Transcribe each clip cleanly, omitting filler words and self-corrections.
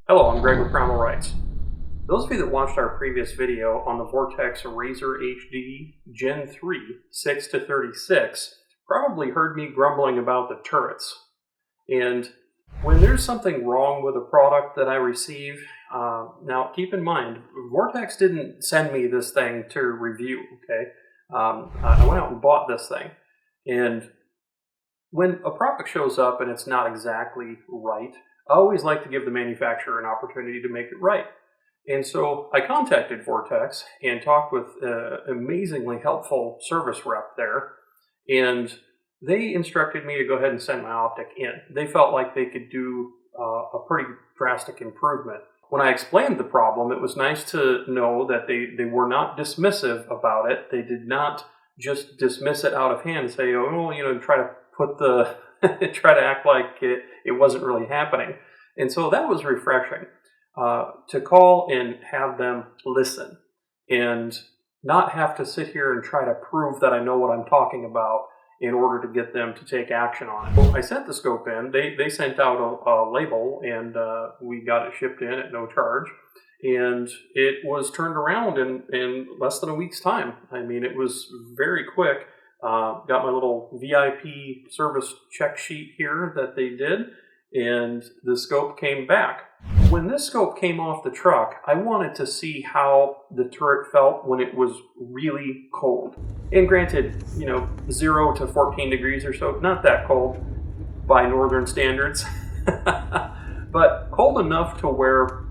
Hello, I'm Greg with Primal Rights. Those of you that watched our previous video on the Vortex Razor HD Gen 3 6 to 36 probably heard me grumbling about the turrets. And when there's something wrong with a product that I receive, now keep in mind, Vortex didn't send me this thing to review, okay? I went out and bought this thing. And when a product shows up and it's not exactly right, I always like to give the manufacturer an opportunity to make it right. And so I contacted Vortex and talked with an amazingly helpful service rep there. And they instructed me to go ahead and send my optic in. They felt like they could do a pretty drastic improvement. When I explained the problem, it was nice to know that they were not dismissive about it. They did not just dismiss it out of hand and say, oh, try to put the, try to act like it wasn't really happening. And so that was refreshing. To call and have them listen and not have to sit here and try to prove that I know what I'm talking about in order to get them to take action on it. Well, I sent the scope in. They sent out a label, and we got it shipped in at no charge. And it was turned around in less than a week's time. I mean, it was very quick. Got my little VIP service check sheet here that they did, and the scope came back. When this scope came off the truck, I wanted to see how the turret felt when it was really cold. And granted, 0 to 14 degrees or so, not that cold by northern standards, but cold enough to where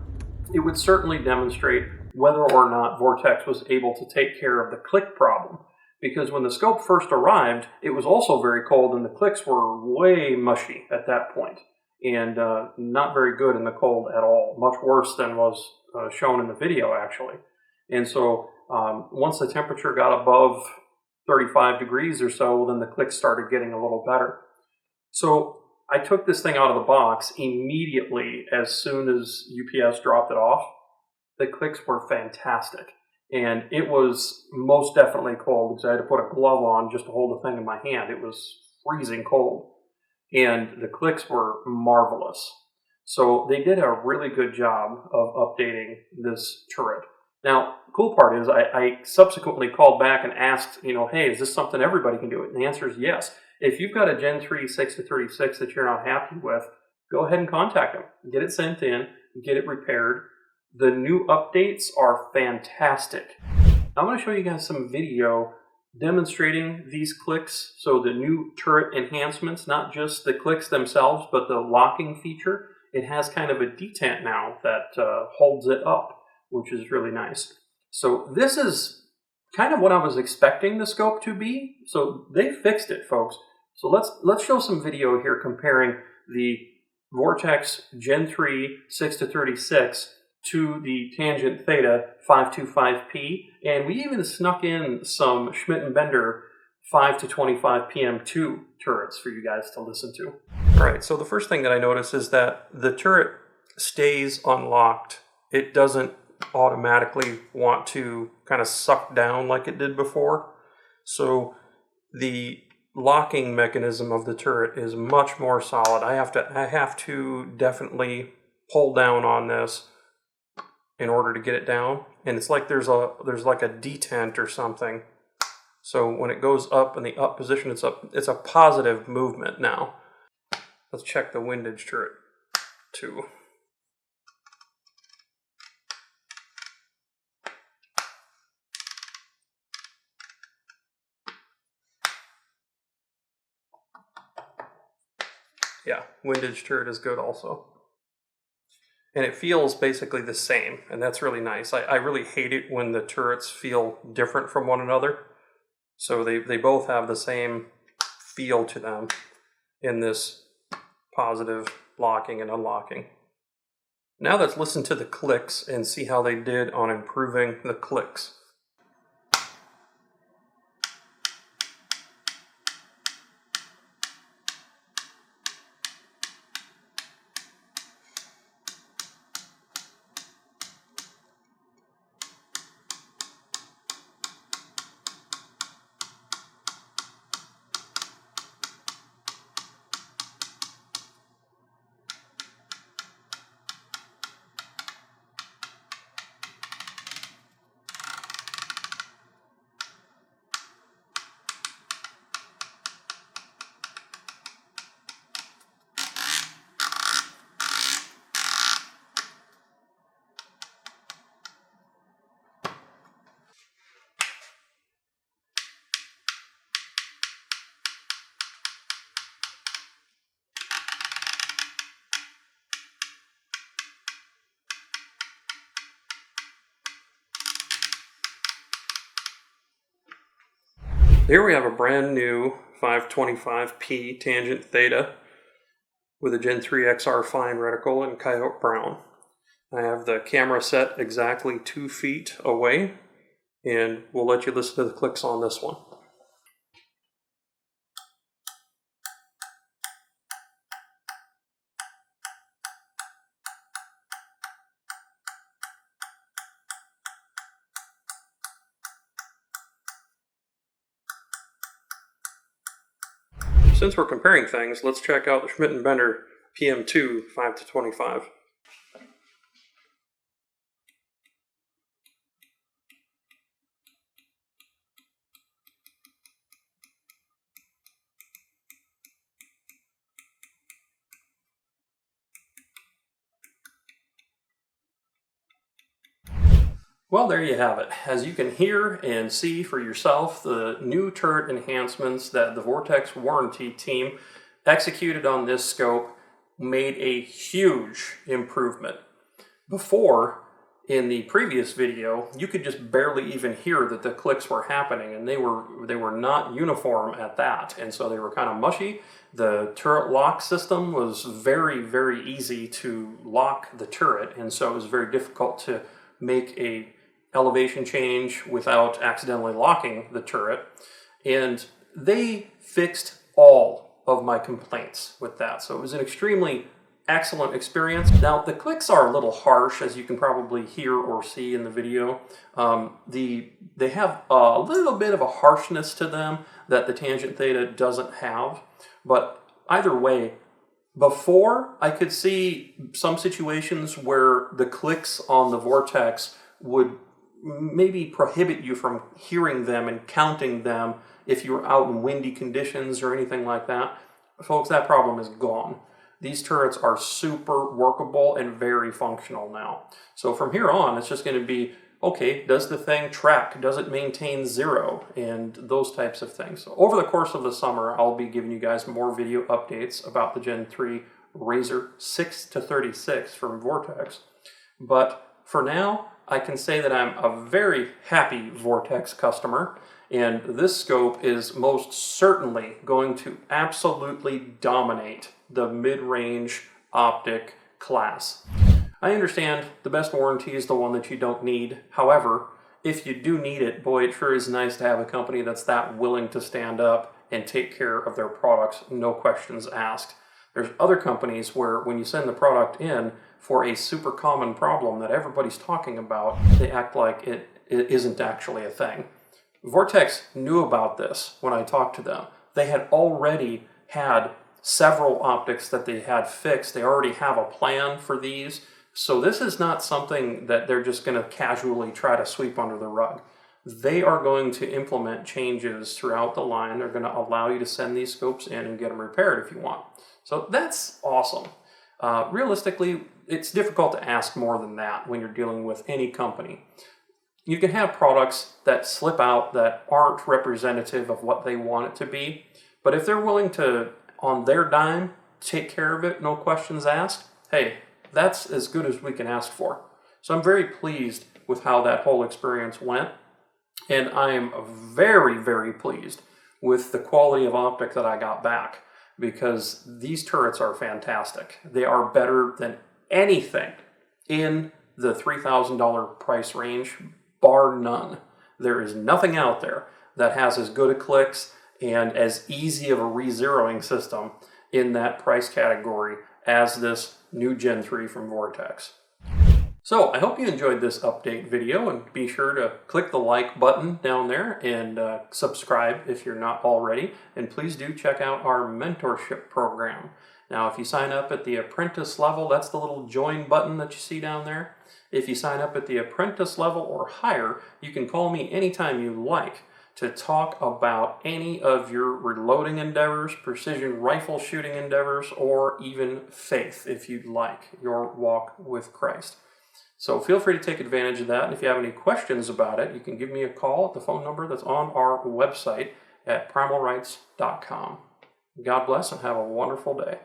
it would certainly demonstrate whether or not Vortex was able to take care of the click problem. Because when the scope first arrived, it was also very cold and the clicks were way mushy at that point. And not very good in the cold at all, much worse than was shown in the video, actually. And so once the temperature got above 35 degrees or so, then the clicks started getting a little better. So I took this thing out of the box immediately as soon as UPS dropped it off. The clicks were fantastic. And it was most definitely cold because I had to put a glove on just to hold the thing in my hand. It was freezing cold. And the clicks were marvelous. So they did a really good job of updating this turret. Now, the cool part is I subsequently called back and asked, hey, is this something everybody can do? And the answer is yes. If you've got a Gen 3 6 to 36 that you're not happy with, go ahead and contact them. Get it sent in, get it repaired. The new updates are fantastic. I'm going to show you guys some video demonstrating these clicks. So the new turret enhancements, not just the clicks themselves, but the locking feature. It has kind of a detent now that holds it up, which is really nice. So this is kind of what I was expecting the scope to be. So they fixed it, folks. So let's show some video here comparing the Vortex Gen 3 6 to 36 to the Tangent Theta 525P, and we even snuck in some Schmidt & Bender 5 to 25 PM2 turrets for you guys to listen to. All right, so the first thing that I notice is that the turret stays unlocked. It doesn't automatically want to kind of suck down like it did before. So the locking mechanism of the turret is much more solid. I have to definitely pull down on this in order to get it down, and it's like there's like a detent or something. So when it goes up in the up position, it's a positive movement now. Let's check the windage turret too. Yeah, windage turret is good also. And it feels basically the same, and that's really nice. I really hate it when the turrets feel different from one another. So they both have the same feel to them in this positive locking and unlocking. Now let's listen to the clicks and see how they did on improving the clicks. Here we have a brand new 525p tangent theta with a Gen 3 XR fine reticle in coyote brown. I have the camera set exactly 2 feet away, and we'll let you listen to the clicks on this one. Since we're comparing things, let's check out the Schmidt & Bender PM2 5-25. Well, there you have it. As you can hear and see for yourself, the new turret enhancements that the Vortex warranty team executed on this scope made a huge improvement. Before, in the previous video, you could just barely even hear that the clicks were happening, and they were not uniform at that, and so they were kind of mushy. The turret lock system was very, very easy to lock the turret, and so it was very difficult to make a elevation change without accidentally locking the turret. And they fixed all of my complaints with that. So it was an extremely excellent experience. Now, the clicks are a little harsh, as you can probably hear or see in the video. They have a little bit of a harshness to them that the tangent theta doesn't have. But either way, before, I could see some situations where the clicks on the Vortex would maybe prohibit you from hearing them and counting them if you were out in windy conditions or anything like that. Folks, that problem is gone. These turrets are super workable and very functional now. So from here on, it's just going to be, okay, does the thing track? Does it maintain 0? And those types of things. So over the course of the summer, I'll be giving you guys more video updates about the Gen 3 Razor 6-36 from Vortex. But for now, I can say that I'm a very happy Vortex customer, and this scope is most certainly going to absolutely dominate the mid-range optic class. I understand the best warranty is the one that you don't need. However, if you do need it, boy, it sure is nice to have a company that's that willing to stand up and take care of their products, no questions asked. There's other companies where when you send the product in for a super common problem that everybody's talking about, they act like it isn't actually a thing. Vortex knew about this when I talked to them. They had already had several optics that they had fixed. They already have a plan for these. So this is not something that they're just going to casually try to sweep under the rug. They are going to implement changes throughout the line. They're going to allow you to send these scopes in and get them repaired if you want. So that's awesome. Realistically, it's difficult to ask more than that when you're dealing with any company. You can have products that slip out that aren't representative of what they want it to be, but if they're willing to, on their dime, take care of it, no questions asked, hey, that's as good as we can ask for. So I'm very pleased with how that whole experience went, and I am very, very pleased with the quality of optic that I got back, because these turrets are fantastic. They are better than anything in the $3,000 price range, bar none. There is nothing out there that has as good a clicks and as easy of a re-zeroing system in that price category as this new Gen 3 from Vortex. So I hope you enjoyed this update video, and be sure to click the like button down there and subscribe if you're not already. And please do check out our mentorship program. Now, if you sign up at the apprentice level, that's the little join button that you see down there. If you sign up at the apprentice level or higher, you can call me anytime you like to talk about any of your reloading endeavors, precision rifle shooting endeavors, or even faith, if you'd like, your walk with Christ. So feel free to take advantage of that. And if you have any questions about it, you can give me a call at the phone number that's on our website at primalrights.com. God bless and have a wonderful day.